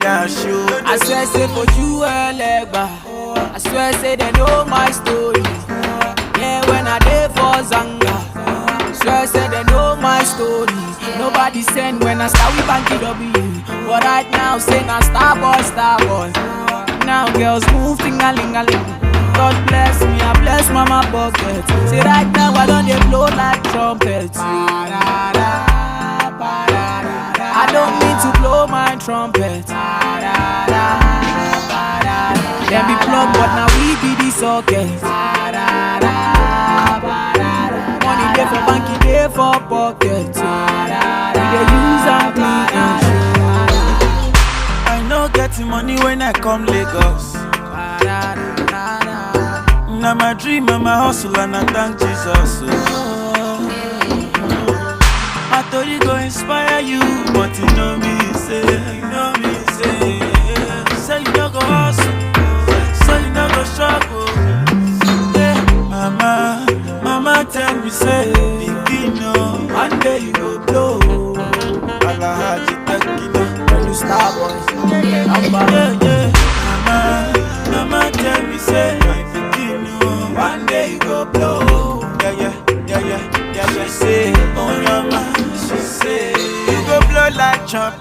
Yeah, sure. I swear say for you Legba. I swear say they know my story. Yeah, when I dey for Zanga. Swear say they know my story. Nobody send when I start with Banky W. But right now say na star boy. Now girls move ting-a-ling-a-ling. God bless me, I bless mama pocket. Say right now I don't dey blow like trumpet. I don't mean to blow my trumpet. Them be plug, but now we be the socket. Money dey for banky, dey for pocket. We dey use and clean and I no getting money when I come Lagos. Now my dream and my hustle and I thank Jesus. My story go inspire you, but you know me say, say you no go hustle, so you no go struggle. Yeah, mama tell me say, Bikino, one day you go blow. Alahaji Takino, when you start boys. yeah. Mama tell me say, one day you go blow. Yeah. She say, oh mama, she say, you go blow like trumpet.